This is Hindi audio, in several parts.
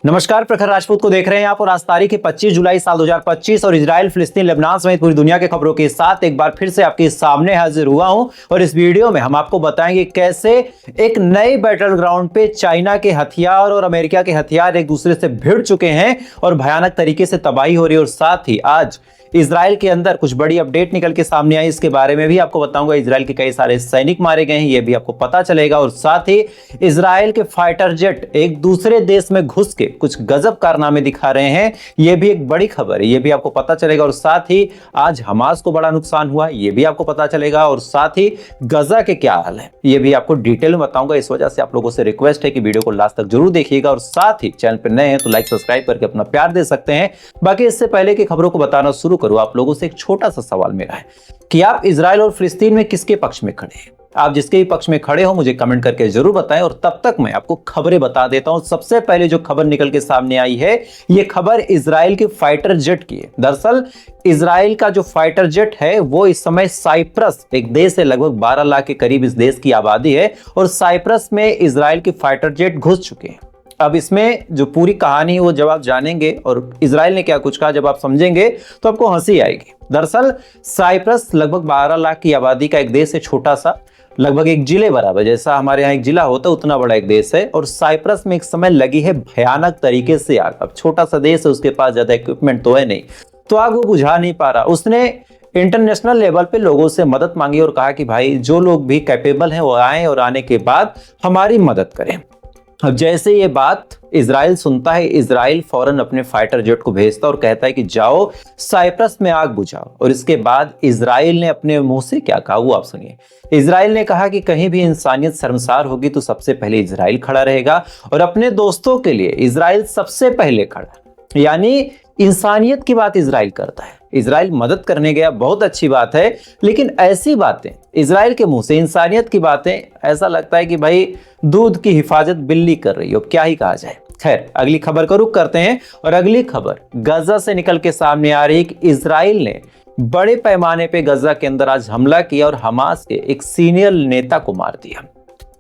नमस्कार, प्रखर राजपूत को देख रहे हैं आप और आज तारीख है 25 जुलाई साल 2025 और इजराइल, फिलिस्तीन, लेबनान समेत पूरी दुनिया के खबरों के साथ एक बार फिर से आपके सामने हाजिर हुआ हूं। और इस वीडियो में हम आपको बताएंगे कैसे एक नए बैटल ग्राउंड पे चाइना के हथियार और अमेरिका के हथियार एक दूसरे से भिड़ चुके हैं और भयानक तरीके से तबाही हो रही है। और साथ ही आज इजराइल के अंदर कुछ बड़ी अपडेट निकल के सामने आई, इसके बारे में भी आपको बताऊंगा। इजराइल के कई सारे सैनिक मारे गए हैं, ये भी आपको पता चलेगा। और साथ ही इजराइल के फाइटर जेट एक दूसरे देश में घुस के कुछ गजब कारनामे दिखा रहे हैं, ये भी एक बड़ी खबर है, ये भी आपको पता चलेगा। और साथ ही आज हमास को बड़ा नुकसान हुआ, ये भी आपको पता चलेगा। और साथ ही गजा के क्या हाल है, ये भी आपको डिटेल में बताऊंगा। इस वजह से आप लोगों से रिक्वेस्ट है कि वीडियो को लास्ट तक जरूर देखिएगा और साथ ही चैनल पर नए हैं तो लाइक सब्सक्राइब करके अपना प्यार दे सकते हैं। बाकी इससे पहले की खबरों को बताना शुरू करूं, आप लोगों से एक छोटा सा सवाल मेरा है कि आप इजराइल और फिलिस्तीन में किसके पक्ष में खड़े हैं। आप जिसके भी पक्ष में खड़े हो मुझे कमेंट करके जरूर बताएं। और तब तक मैं आपको खबरें बता देता हूं। सबसे पहले जो खबर निकल के सामने आई है, यह खबर इजराइल के फाइटर जेट की है। दरअसल इजराइल का जो फाइटर जेट है वो इस समय साइप्रस, एक देश है, लगभग 12 लाख के करीब इस देश की आबादी है, और साइप्रस में इजराइल के फाइटर जेट घुस चुके हैं। अब इसमें जो पूरी कहानी है वो जब आप जानेंगे और इजराइल ने क्या कुछ कहा जब आप समझेंगे तो आपको हंसी आएगी। दरअसल साइप्रस लगभग 12 लाख की आबादी का एक देश है, छोटा सा, लगभग एक जिले बराबर, जैसा हमारे यहाँ एक जिला होता है उतना बड़ा एक देश है। और साइप्रस में एक समय लगी है भयानक तरीके से आग। अब छोटा सा देश है, उसके पास ज्यादा इक्विपमेंट तो है नहीं, तो आग वो बुझा नहीं पा रहा। उसने इंटरनेशनल लेवल पे लोगों से मदद मांगी और कहा कि भाई जो लोग भी कैपेबल हैं वो आए और आने के बाद हमारी मदद करें। अब जैसे ये बात इजराइल सुनता है, इजराइल फौरन अपने फाइटर जेट को भेजता और कहता है कि जाओ साइप्रस में आग बुझाओ। और इसके बाद इजराइल ने अपने मुंह से क्या कहा वो आप सुनिए। इजराइल ने कहा कि कहीं भी इंसानियत शर्मसार होगी तो सबसे पहले इजराइल खड़ा रहेगा और अपने दोस्तों के लिए इजराइल सबसे पहले खड़ा। यानी इंसानियत की बात इजराइल करता है। इजराइल मदद करने गया, बहुत अच्छी बात है, लेकिन ऐसी बातें इजराइल के मुंह से, इंसानियत की बातें, ऐसा लगता है कि भाई दूध की हिफाजत बिल्ली कर रही हो, क्या ही कहा जाए। खैर, अगली खबर का रुख करते हैं और अगली खबर गजा से निकल के सामने आ रही है कि इजराइल ने बड़े पैमाने पे गजा के अंदर आज हमला किया और हमास के एक सीनियर नेता को मार दिया।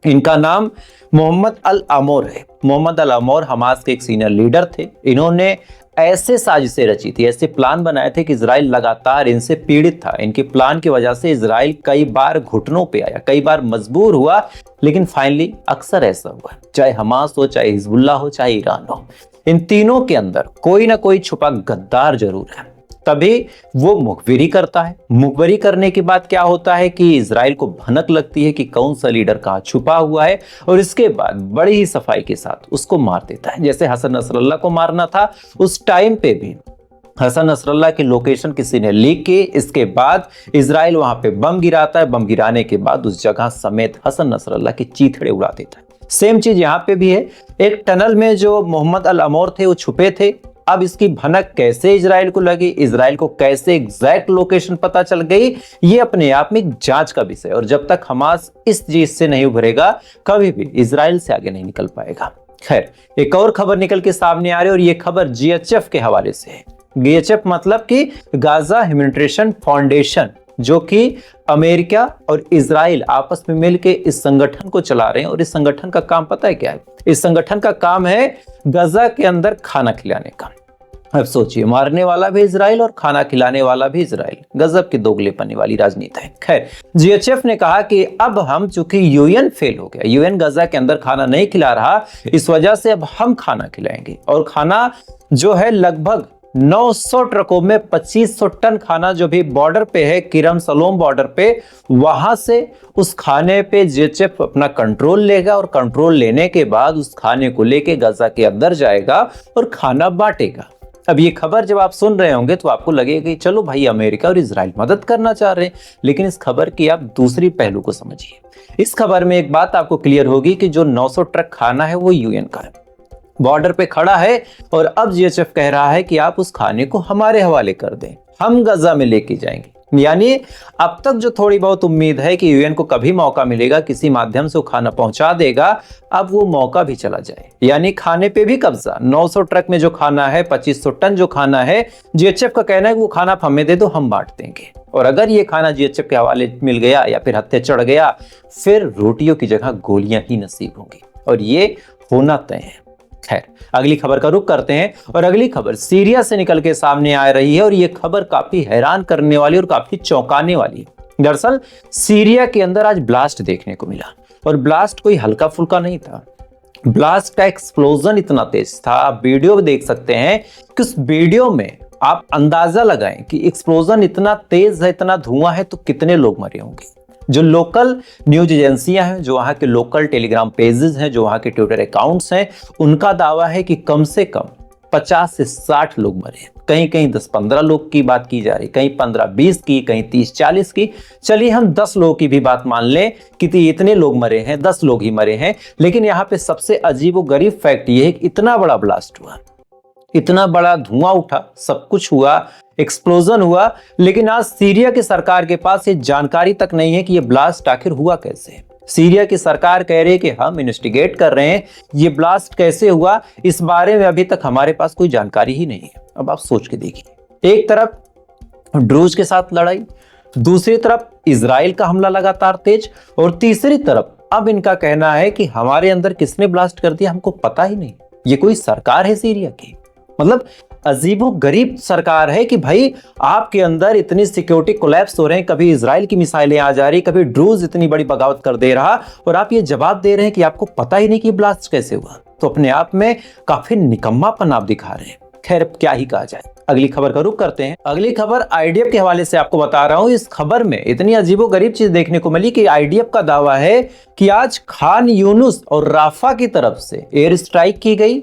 इनका नाम मोहम्मद अल अमोर है। मोहम्मद अल अमोर हमास के एक सीनियर लीडर थे। इन्होंने ऐसे साजिशें रची थी, ऐसे प्लान बनाए थे कि इजराइल लगातार इनसे पीड़ित था। इनके प्लान की वजह से इजराइल कई बार घुटनों पे आया, कई बार मजबूर हुआ, लेकिन फाइनली अक्सर ऐसा हुआ, चाहे हमास हो, चाहे हिजबुल्लाह हो, चाहे ईरान हो, इन तीनों के अंदर कोई ना कोई छुपा गद्दार जरूर है, तभी वो मुखबिरी करता है। मुखबिरी करने के बाद क्या होता है कि इजराइल को भनक लगती है कि कौन सा लीडर कहाँ छुपा हुआ है और इसके बाद बड़ी ही सफाई के साथ उसको मार देता है। जैसे हसन नसरल्लाह को मारना था, उस टाइम पे भी हसन नसरल्लाह की लोकेशन किसी ने लीक की, इसके बाद इजराइल वहां पे बम गिराता है। बम गिराने के बाद उस जगह समेत हसन नसरल्लाह की चीथड़े उड़ा देता है। सेम चीज यहाँ पे भी है। एक टनल में जो मोहम्मद अल अमोर थे वो छुपे थे। अब इसकी भनक कैसे इजराइल को लगी, इजराइल को कैसे एग्जैक्ट लोकेशन पता चल गई, ये अपने आप में एक जांच का विषय। और जब तक हमास इस चीज से नहीं उभरेगा, कभी भी इजराइल से आगे नहीं निकल पाएगा। खैर, एक और खबर निकल के सामने आ रही है और ये खबर जीएचएफ के हवाले से है। जीएचएफ मतलब कि गाजा ह्यूमैनिटेरियन फाउंडेशन, जो कि अमेरिका और इजराइल आपस में मिलकर इस संगठन को चला रहे हैं। और इस संगठन का काम पता है क्या है? इस संगठन का काम है गजा के अंदर खाना खिलाने का। अब सोचिए, मारने वाला भी इजराइल और खाना खिलाने वाला भी इजराइल, गजब की दोगलेपनी वाली राजनीति है। खैर, जीएचएफ ने कहा कि अब हम, चूंकि यूएन फेल हो गया, यूएन गजा के अंदर खाना नहीं खिला रहा, इस वजह से अब हम खाना खिलाएंगे। और खाना जो है लगभग 900 ट्रकों में 2500 टन खाना जो भी बॉर्डर पे है, किरम सलोम बॉर्डर पे, वहां से उस खाने पे जीएचएफ अपना कंट्रोल लेगा और कंट्रोल लेने के बाद उस खाने को लेके गजा के अंदर जाएगा और खाना बांटेगा। अब ये खबर जब आप सुन रहे होंगे तो आपको लगेगा कि चलो भाई, अमेरिका और इजराइल मदद करना चाह रहे हैं, लेकिन इस खबर की आप दूसरी पहलू को समझिए। इस खबर में एक बात आपको क्लियर होगी कि जो 900 ट्रक खाना है वो यूएन का है, बॉर्डर पे खड़ा है, और अब जीएचएफ कह रहा है कि आप उस खाने को हमारे हवाले कर दें, हम गजा में लेके जाएंगे। यानी अब तक जो थोड़ी बहुत उम्मीद है कि यूएन को कभी मौका मिलेगा, किसी माध्यम से वो खाना पहुंचा देगा, अब वो मौका भी चला जाए। यानी खाने पे भी कब्जा। 900 ट्रक में जो खाना है, 2500 टन जो खाना है, जीएचएफ का कहना है कि वो खाना आप हमें दे दो, हम बांट देंगे। और अगर ये खाना जीएचएफ के हवाले मिल गया या फिर हत्थे चढ़ गया, फिर रोटियों की जगह गोलियां ही नसीब होंगी, और ये होना तय है। खैर, अगली खबर का रुख करते हैं और अगली खबर सीरिया से निकल के सामने आ रही है और ये खबर काफी हैरान करने वाली और काफी चौंकाने वाली है। दरअसल सीरिया के अंदर आज ब्लास्ट देखने को मिला और ब्लास्ट कोई हल्का फुल्का नहीं था। ब्लास्ट का एक्सप्लोजन इतना तेज था, आप वीडियो में देख सकते हैं कि उस वीडियो में आप अंदाजा लगाएं कि एक्सप्लोजन इतना तेज है, इतना धुआं है तो कितने लोग मरे होंगे। जो लोकल न्यूज एजेंसियां हैं, जो वहां के लोकल टेलीग्राम पेजेस हैं, जो वहां के ट्विटर अकाउंट्स हैं, उनका दावा है कि कम से कम 50 से 60 लोग मरे। कहीं कहीं 10-15 लोग की बात की जा रही, कहीं 15-20 की, कहीं 30-40 की। चलिए हम 10 लोगों की भी बात मान लें कि इतने लोग मरे हैं, 10 लोग ही मरे हैं। लेकिन यहाँ पे सबसे अजीबोगरीब फैक्ट ये है कि इतना बड़ा ब्लास्ट हुआ, इतना बड़ा धुआं उठा, सब कुछ हुआ, एक्सप्लोजन हुआ, लेकिन आज सीरिया की सरकार के पास ये जानकारी तक नहीं है कि ये ब्लास्ट आखिर हुआ कैसे। सीरिया की सरकार कह रही है कि हम इन्वेस्टिगेट कर रहे हैं, ये ब्लास्ट कैसे हुआ इस बारे में अभी तक हमारे पास कोई जानकारी ही नहीं है। अब आप सोच के देखिए, एक तरफ ड्रूज के साथ लड़ाई, दूसरी तरफ इजराइल का हमला लगातार तेज, और तीसरी तरफ अब इनका कहना है कि हमारे अंदर किसने ब्लास्ट कर दिया हमको पता ही नहीं। ये कोई सरकार है सीरिया की? मतलब अजीबो गरीब सरकार है कि भाई आपके अंदर इतनी सिक्योरिटी कोलैप्स हो रहे हैं, कभी इजराइल की मिसाइलें आ जा रही, कभी ड्रूज इतनी बड़ी बगावत कर दे रहा, और आप ये जवाब दे रहे हैं कि आपको पता ही नहीं कि ब्लास्ट कैसे हुआ। तो अपने आप में काफी निकम्मापन आप दिखा रहे हैं। खैर, क्या ही कहा जाए। अगली खबर का रुख करते हैं। अगली खबर आईडीएफ के हवाले से आपको बता रहा हूं। इस खबर में इतनी अजीबो गरीब चीज देखने को मिली कि आईडीएफ का दावा है कि आज खान यूनुस और राफा की तरफ से एयर स्ट्राइक की गई।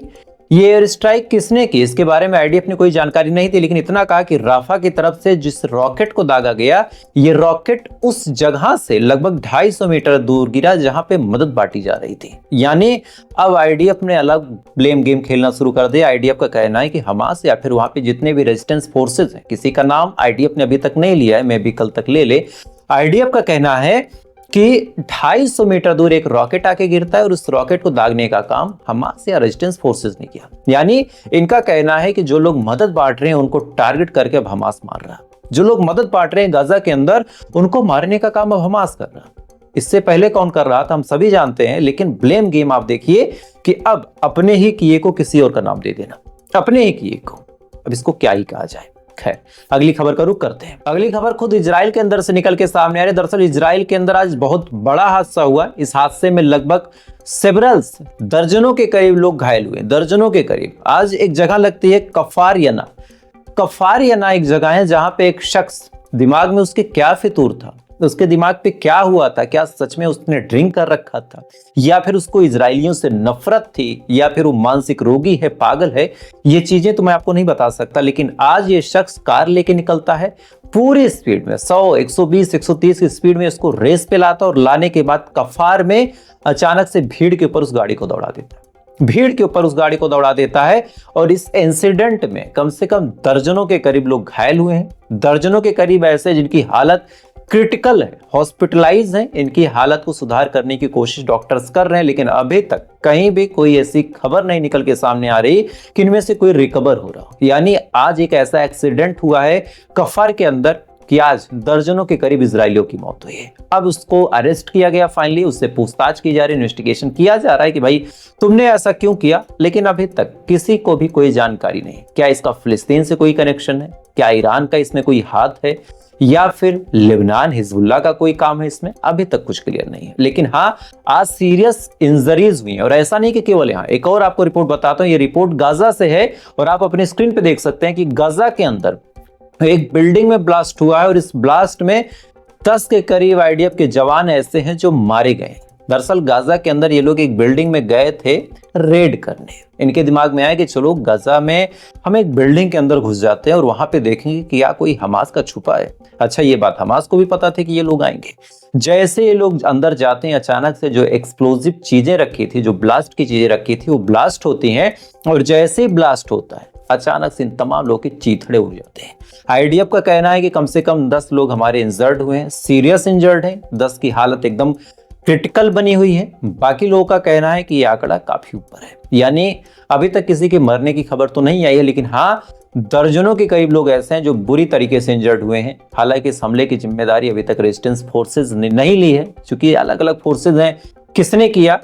ये एयर स्ट्राइक किसने की, इसके बारे में आईडीएफ ने कोई जानकारी नहीं दी, लेकिन इतना कहा कि राफा की तरफ से जिस रॉकेट को दागा गया, ये रॉकेट उस जगह से लगभग 250 मीटर दूर गिरा जहां पे मदद बांटी जा रही थी। यानी अब आईडीएफ ने अलग ब्लेम गेम खेलना शुरू कर दिया। आईडीएफ का कहना है कि हमास या फिर वहां पे जितने भी रेजिस्टेंस फोर्सेज हैं, किसी का नाम आईडीएफ ने अभी तक नहीं लिया है, मैं भी कल तक ले ले। आईडीएफ का कहना है कि 250 मीटर दूर एक रॉकेट आके गिरता है और उस रॉकेट को दागने का काम हमास या रेजिस्टेंस फोर्सेस ने किया। यानी इनका कहना है कि जो लोग मदद बांट रहे हैं उनको टारगेट करके अब हमास मार रहा है। जो लोग मदद बांट रहे हैं गाजा के अंदर, उनको मारने का काम अब हमास कर रहा है। इससे पहले कौन कर रहा था हम सभी जानते हैं, लेकिन ब्लेम गेम आप देखिए कि अब अपने ही किए को किसी और का नाम दे देना, अपने ही किए को। अब इसको क्या ही कहा जाए। खैर, अगली खबर का रुख करते हैं। अगली खबर खुद इजराइल के अंदर से निकल के सामने आ रही है। दरअसल इजराइल के अंदर आज बहुत बड़ा हादसा हुआ। इस हादसे में लगभग सेवरल्स दर्जनों के करीब लोग घायल हुए, दर्जनों के करीब। आज एक जगह लगती है कफार यना। कफार यना एक जगह है जहां पे एक शख्स, दिमाग में उसके क्या फितूर था, उसके दिमाग पे क्या हुआ था, क्या सच में उसने ड्रिंक कर रखा था, या फिर उसको इजरायलियों से नफरत थी, या फिर वो मानसिक रोगी है, पागल है, ये चीजें तो मैं आपको नहीं बता सकता। लेकिन आज ये शख्स कार लेके निकलता है, पूरी स्पीड में 100, 120, 130 की स्पीड में उसको रेस पे लाता, और लाने के बाद कफार में अचानक से भीड़ के ऊपर उस गाड़ी को दौड़ा देता है। भीड़ के ऊपर उस गाड़ी को दौड़ा देता है, और इस इंसिडेंट में कम से कम दर्जनों के करीब लोग घायल हुए हैं। दर्जनों के करीब ऐसे जिनकी हालत क्रिटिकल है, हॉस्पिटलाइज हैं। इनकी हालत को सुधार करने की कोशिश डॉक्टर्स कर रहे हैं, लेकिन अभी तक कहीं भी कोई ऐसी खबर नहीं निकल के सामने आ रही कि इनमें से कोई रिकवर हो रहा हो। यानी आज एक ऐसा एक्सीडेंट हुआ है कफर के अंदर कि आज दर्जनों के करीब इजरायलियों की मौत हुई है। अब उसको अरेस्ट किया गया, फाइनली उससे पूछताछ की जा रही है, इन्वेस्टिगेशन किया जा रहा है कि भाई तुमने ऐसा क्यों किया। लेकिन अभी तक किसी को भी कोई जानकारी नहीं। क्या इसका फिलिस्तीन से कोई कनेक्शन है, क्या ईरान का इसमें कोई हाथ है, या फिर लेबनान हिजबुल्लाह का कोई काम है इसमें, अभी तक कुछ क्लियर नहीं है। लेकिन हाँ, आज सीरियस इंजरीज हुई हैं। और ऐसा नहीं कि केवल यहाँ, एक और आपको रिपोर्ट बताता हूँ। ये रिपोर्ट गाजा से है और आप अपने स्क्रीन पे देख सकते हैं कि गाजा के अंदर एक बिल्डिंग में ब्लास्ट हुआ है, और इस ब्लास्ट में 10 के करीब आईडीएफ के जवान ऐसे हैं जो मारे गए। दरअसल गाजा के अंदर ये लोग एक बिल्डिंग में गए थे रेड करने। इनके दिमाग में आया कि चलो गाजा में हम एक बिल्डिंग के अंदर घुस जाते हैं और वहां पे देखेंगे कि क्या कोई हमास का छुपा है। अच्छा, ये बात हमास को भी पता थी कि ये लोग आएंगे। जैसे ये लोग अंदर जाते हैं, अचानक से जो एक्सप्लोजिव चीजें रखी थी, जो ब्लास्ट की चीजें रखी थी, वो ब्लास्ट होती हैं, और जैसे ही ब्लास्ट होता है अचानक से इन तमाम लोगों के चीथड़े उड़ जाते हैं। आईडीएफ का कहना है कि कम से कम 10 लोग हमारे इंजर्ड हुए हैं, सीरियस इंजर्ड हैं, 10 की हालत एकदम क्रिटिकल बनी हुई है। बाकी लोगों का कहना है कि ये आंकड़ा काफी ऊपर है। यानी अभी तक किसी के मरने की खबर तो नहीं आई है, लेकिन हाँ, दर्जनों के करीब लोग ऐसे हैं जो बुरी तरीके से इंजर्ड हुए हैं। हालांकि इस हमले की जिम्मेदारी अभी तक रेजिस्टेंस फोर्सेज ने नहीं ली है, क्योंकि अलग अलग फोर्सेज हैं। किसने किया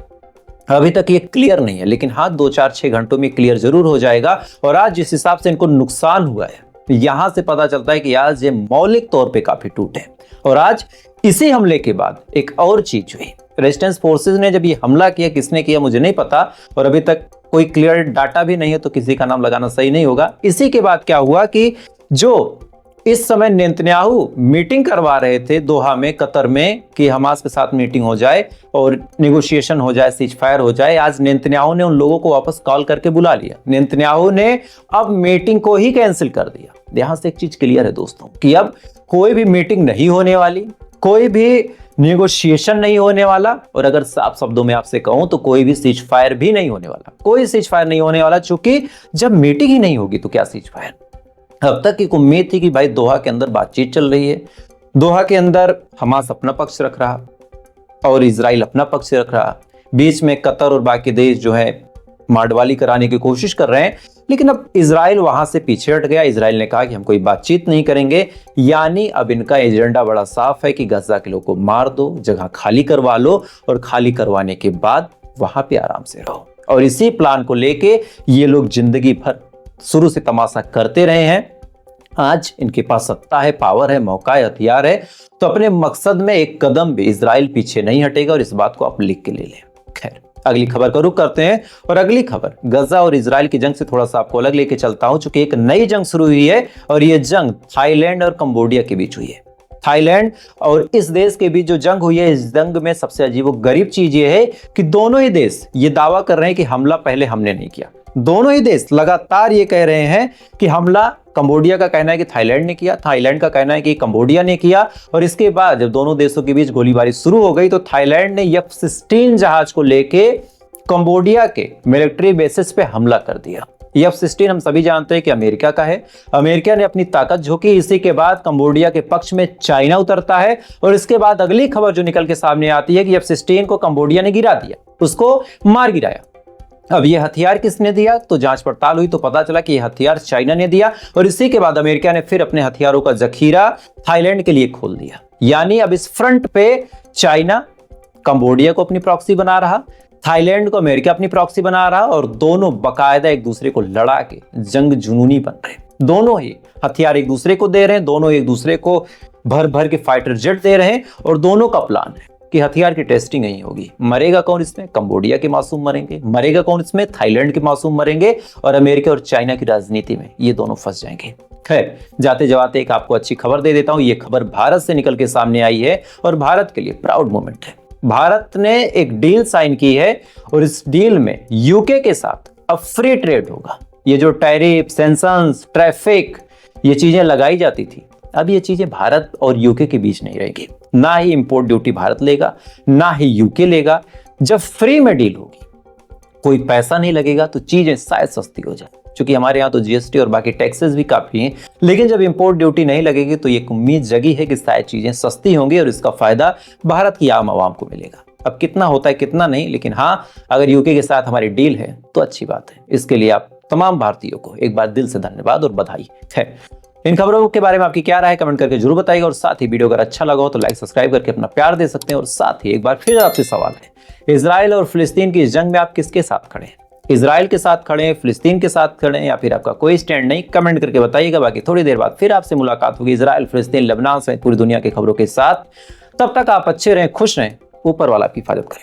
अभी तक ये क्लियर नहीं है, लेकिन हाँ 2-4-6 घंटों में क्लियर जरूर हो जाएगा। और आज जिस हिसाब से इनको नुकसान हुआ है, यहां से पता चलता है कि आज ये मौलिक तौर पे काफी टूटे। और आज इसी हमले के बाद एक और चीज हुई, रेजिस्टेंस फोर्सेस ने जब ये हमला किया, किसने किया मुझे नहीं पता और अभी तक कोई क्लियर डाटा भी नहीं है, तो किसी का नाम लगाना सही नहीं होगा। इसी के बाद क्या हुआ कि जो इस समय नेतन्याहू मीटिंग करवा रहे थे दोहा में, कतर में, कि हमास के साथ मीटिंग हो जाए और नेगोशिएशन हो जाए, सीज फायर हो जाए, आज नेतन्याहू ने उन लोगों को वापस कॉल करके बुला लिया। नेतन्याहू ने अब मीटिंग को ही कैंसिल कर दिया। यहां से एक चीज क्लियर है दोस्तों कि अब कोई भी मीटिंग नहीं होने वाली, कोई भी नेगोशिएशन नहीं होने वाला, और अगर साफ शब्दों में आपसे कहूं तो कोई भी सीज फायर भी नहीं होने वाला, कोई सीज फायर नहीं होने वाला। चूंकि जब मीटिंग ही नहीं होगी तो क्या सीज फायर। अब तक एक उम्मीद थी कि भाई दोहा के अंदर बातचीत चल रही है, दोहा के अंदर हमास अपना पक्ष रख रहा और इजराइल अपना पक्ष रख रहा, बीच में कतर और बाकी देश जो है मारडवाली कराने की कोशिश कर रहे हैं। लेकिन अब इजराइल वहां से पीछे हट गया। इजराइल ने कहा कि हम कोई बातचीत नहीं करेंगे, यानी अब इनका एजेंडा बड़ा साफ है कि गजा के लोगों को मार दो, जगह खाली करवा लो और खाली करवाने के बाद वहां पे आराम से रहो। और इसी प्लान को लेके ये लोग जिंदगी भर शुरू से तमाशा करते रहे हैं। आज इनके पास सत्ता है, पावर है, मौका है, हथियार है, तो अपने मकसद में एक कदम भी इजराइल पीछे नहीं हटेगा। और इस बात को आप लिख के ले लें। खैर, अगली खबर का रुख करते हैं और अगली खबर गजा और इजराइल की जंग से थोड़ा सा आपको अलग लेके चलता हूं, चूंकि एक नई जंग शुरू हुई है और यह जंग थाईलैंड और कंबोडिया के बीच हुई है। थाईलैंड और इस देश के बीच जो जंग हुई है, इस जंग में सबसे अजीबोगरीब चीज ये है कि दोनों ही देश ये दावा कर रहे हैं कि हमला पहले हमने नहीं किया। दोनों ही देश लगातार ये कह रहे हैं कि हमला कंबोडिया का कहना है कि थाईलैंड ने किया, थाईलैंड का कहना है कि कंबोडिया ने किया। और इसके बाद जब दोनों देशों के बीच गोलीबारी शुरू हो गई तो थाईलैंड ने F-16 जहाज को लेके कंबोडिया के मिलिट्री बेसिस पे हमला कर दिया। F-16 हम सभी जानते हैं कि अमेरिका का है। अमेरिका ने अपनी ताकत झोंकी। इसी के बाद कंबोडिया के पक्ष में चाइना उतरता है और इसके बाद अगली खबर जो निकल के सामने आती है कि F-16 को कंबोडिया ने गिरा दिया, उसको मार गिराया। अब ये हथियार किसने दिया, तो जांच पड़ताल हुई तो पता चला कि ये हथियार चाइना ने दिया। और इसी के बाद अमेरिका ने फिर अपने हथियारों का जखीरा थाईलैंड के लिए खोल दिया। यानी अब इस फ्रंट पे चाइना कंबोडिया को अपनी प्रॉक्सी बना रहा, थाईलैंड को अमेरिका अपनी प्रॉक्सी बना रहा, और दोनों बकायदा एक दूसरे को लड़ा के जंग जुनूनी बन रहे। दोनों ही हथियार एक दूसरे को दे रहे हैं, दोनों एक दूसरे को भर भर के फाइटर जेट दे रहे हैं। और दोनों का प्लान है कि हथियार की टेस्टिंग नहीं होगी। मरेगा कौन इसमें, कंबोडिया के मासूम मरेंगे, मरेगा कौन इसमें, थाईलैंड के मासूम मरेंगे, और अमेरिका और चाइना की राजनीति में ये दोनों फंस जाएंगे। खैर, जाते जाते एक आपको अच्छी खबर दे देता हूं। ये खबर भारत से निकल के सामने आई है और भारत के लिए प्राउड मोमेंट है। भारत ने एक डील साइन की है और इस डील में यूके के साथ अब फ्री ट्रेड होगा। ये जो टैरिफ, सैंक्शंस, ट्रैफिक, ये चीजें लगाई जाती थी, अब ये चीजें भारत और यूके के बीच नहीं रहेगी। ना ही इंपोर्ट ड्यूटी भारत लेगा, ना ही यूके लेगा। जब फ्री में डील होगी, कोई पैसा नहीं लगेगा, तो चीजें शायद सस्ती हो जाए। क्योंकि हमारे यहाँ तो जीएसटी और बाकी टैक्सेस भी काफी हैं, लेकिन जब इंपोर्ट ड्यूटी नहीं लगेगी तो ये उम्मीद जगी है कि शायद चीजें सस्ती होंगी और इसका फायदा भारत की आम आवाम को मिलेगा। अब कितना होता है कितना नहीं, लेकिन हाँ, अगर यूके के साथ हमारी डील है तो अच्छी बात है। इसके लिए आप तमाम भारतीयों को एक बार दिल से धन्यवाद और बधाई है। इन खबरों के बारे में आपकी क्या राय है, कमेंट करके जरूर बताइएगा। और साथ ही वीडियो अगर अच्छा लगा हो तो लाइक सब्सक्राइब करके अपना प्यार दे सकते हैं। और साथ ही एक बार फिर आपसे सवाल है, इजराइल और फिलिस्तीन की इस जंग में आप किसके साथ खड़े हैं? इजराइल के साथ खड़े हैं, फिलिस्तीन के साथ खड़े हैं, या फिर आपका कोई स्टैंड नहीं? कमेंट करके बताइएगा। बाकी थोड़ी देर बाद फिर आपसे मुलाकात होगी इजराइल, फिलिस्तीन, लेबनान सहित पूरी दुनिया की खबरों के साथ। तब तक आप अच्छे रहें, खुश रहें, ऊपर वाला आपकी हिफाजत करें।